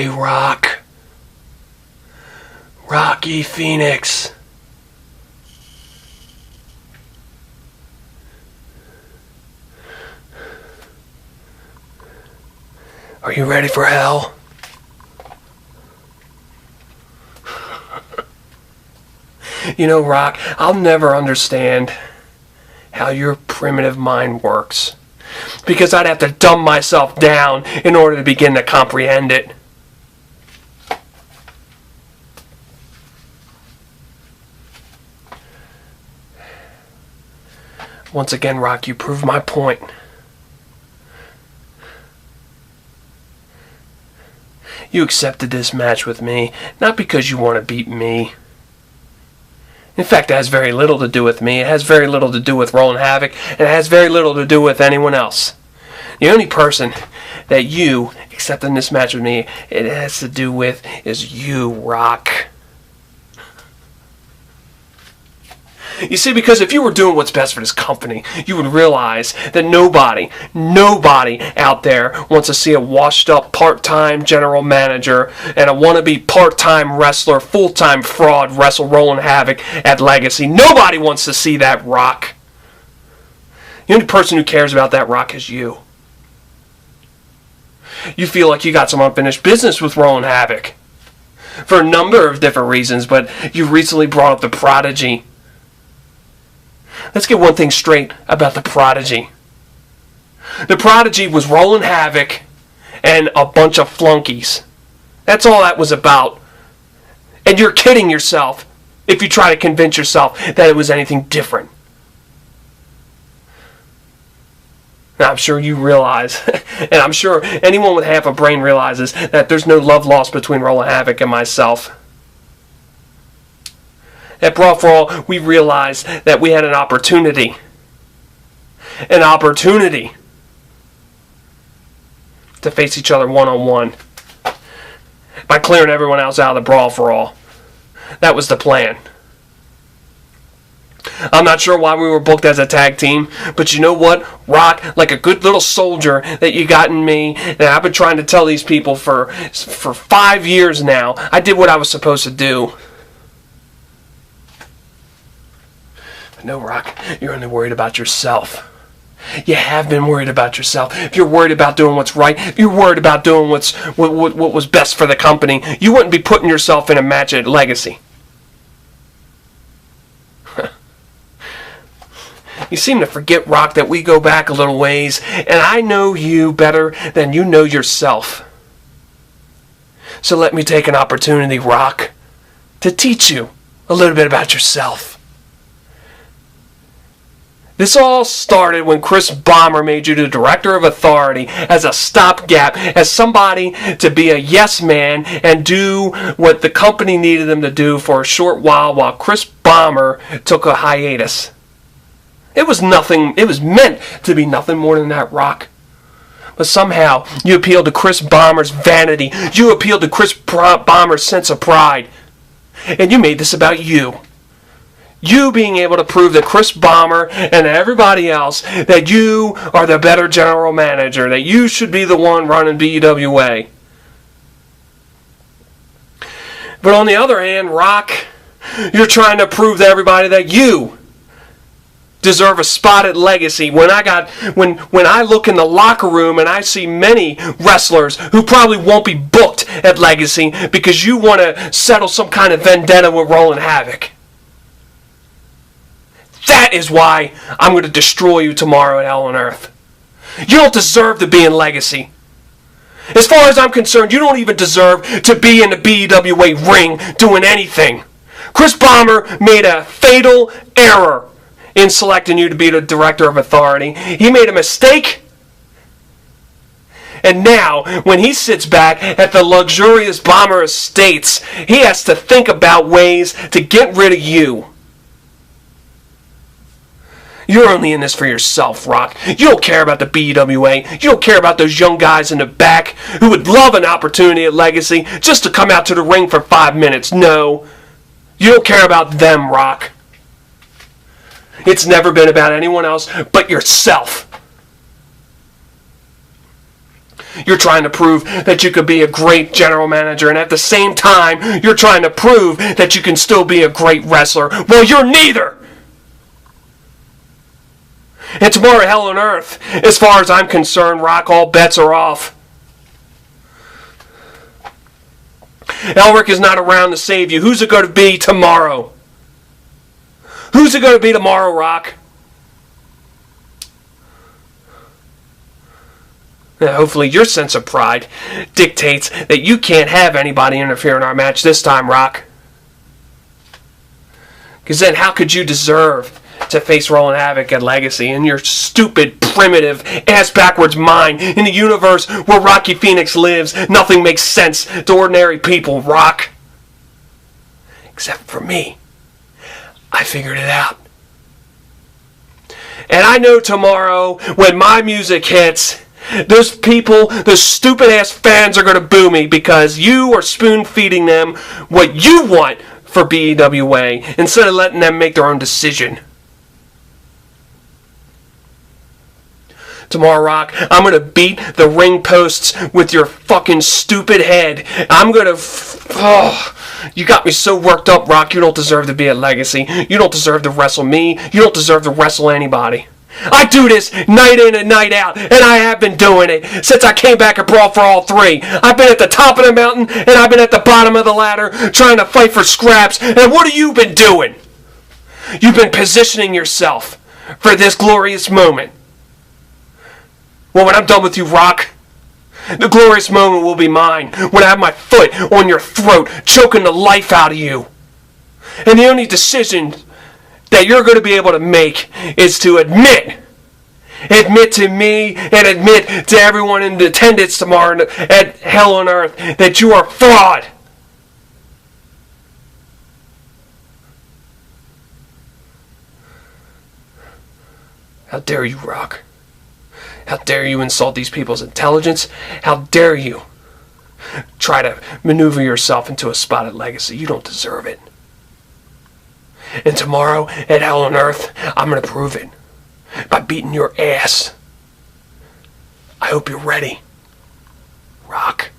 Hey, Rock. Rocky Phoenix. Are you ready for hell? You know, Rock, I'll never understand how your primitive mind works, because I'd have to dumb myself down in order to begin to comprehend it. Once again, Rock, you prove my point. You accepted this match with me, not because you want to beat me. In fact, it has very little to do with me. It has very little to do with Roland Havoc, and it has very little to do with anyone else. The only person that you accepted in this match with me, it has to do with, is you, Rock. You see, because if you were doing what's best for this company, you would realize that nobody out there wants to see a washed-up part-time general manager and a wannabe part-time wrestler, full-time fraud wrestle Roland Havoc at Legacy. Nobody wants to see that, Rock. The only person who cares about that, Rock, is you. You feel like you got some unfinished business with Roland Havoc for a number of different reasons, but you recently brought up the Prodigy. Let's get one thing straight about the Prodigy. The Prodigy was Roland Havoc and a bunch of flunkies. That's all that was about. And you're kidding yourself if you try to convince yourself that it was anything different. Now, I'm sure you realize, and I'm sure anyone with half a brain realizes, that there's no love lost between Roland Havoc and myself. At Brawl for All, we realized that we had an opportunity. An opportunity to face each other one-on-one by clearing everyone else out of the Brawl for All. That was the plan. I'm not sure why we were booked as a tag team, but you know what? Rock, like a good little soldier that you got in me, and I've been trying to tell these people for 5 years now, I did what I was supposed to do. No, Rock, you're only worried about yourself. You have been worried about yourself. If you're worried about doing what's right, if you're worried about doing what was best for the company, you wouldn't be putting yourself in a match at Legacy. You seem to forget, Rock, that we go back a little ways, and I know you better than you know yourself. So let me take an opportunity, Rock, to teach you a little bit about yourself. This all started when Chris Bomber made you the Director of Authority as a stopgap, as somebody to be a yes man and do what the company needed them to do for a short while Chris Bomber took a hiatus. It was meant to be nothing more than that, Rock. But somehow you appealed to Chris Bomber's vanity. You appealed to Chris Bomber's sense of pride. And you made this about you. You being able to prove to Chris Bomber and everybody else that you are the better general manager, that you should be the one running BWA. But on the other hand, Rock, you're trying to prove to everybody that you deserve a spot at Legacy. When I look in the locker room and I see many wrestlers who probably won't be booked at Legacy because you want to settle some kind of vendetta with Roland Havoc. That is why I'm going to destroy you tomorrow at Hell on Earth. You don't deserve to be in Legacy. As far as I'm concerned, you don't even deserve to be in the BWA ring doing anything. Chris Bomber made a fatal error in selecting you to be the Director of Authority. He made a mistake. And now, when he sits back at the luxurious Bomber Estates, he has to think about ways to get rid of you. You're only in this for yourself, Rock. You don't care about the BWA. You don't care about those young guys in the back who would love an opportunity at Legacy just to come out to the ring for 5 minutes. No. You don't care about them, Rock. It's never been about anyone else but yourself. You're trying to prove that you could be a great general manager, and at the same time, you're trying to prove that you can still be a great wrestler. Well, you're neither! And tomorrow, hell on earth, as far as I'm concerned, Rock, all bets are off. Elric is not around to save you. Who's it going to be tomorrow? Who's it going to be tomorrow, Rock? Now, hopefully your sense of pride dictates that you can't have anybody interfere in our match this time, Rock. Because then how could you deserve to face Roland Havoc at Legacy in your stupid, primitive, ass-backwards mind? In the universe where Rocky Phoenix lives, nothing makes sense to ordinary people, Rock. Except for me. I figured it out. And I know tomorrow, when my music hits, those people, those stupid-ass fans are going to boo me because you are spoon-feeding them what you want for BEWA instead of letting them make their own decision. Tomorrow, Rock, I'm going to beat the ring posts with your fucking stupid head. I'm going to... you got me so worked up, Rock. You don't deserve to be at Legacy. You don't deserve to wrestle me. You don't deserve to wrestle anybody. I do this night in and night out, and I have been doing it since I came back and Brawl for All 3. I've been at the top of the mountain, and I've been at the bottom of the ladder trying to fight for scraps. And what have you been doing? You've been positioning yourself for this glorious moment. Well, when I'm done with you, Rock, the glorious moment will be mine when I have my foot on your throat, choking the life out of you. And the only decision that you're going to be able to make is to admit to me and admit to everyone in attendance tomorrow at Hell on Earth that you are a fraud. How dare you, Rock? How dare you insult these people's intelligence? How dare you try to maneuver yourself into a spot at Legacy? You don't deserve it. And tomorrow, at Hell on Earth, I'm going to prove it. By beating your ass. I hope you're ready. Rock.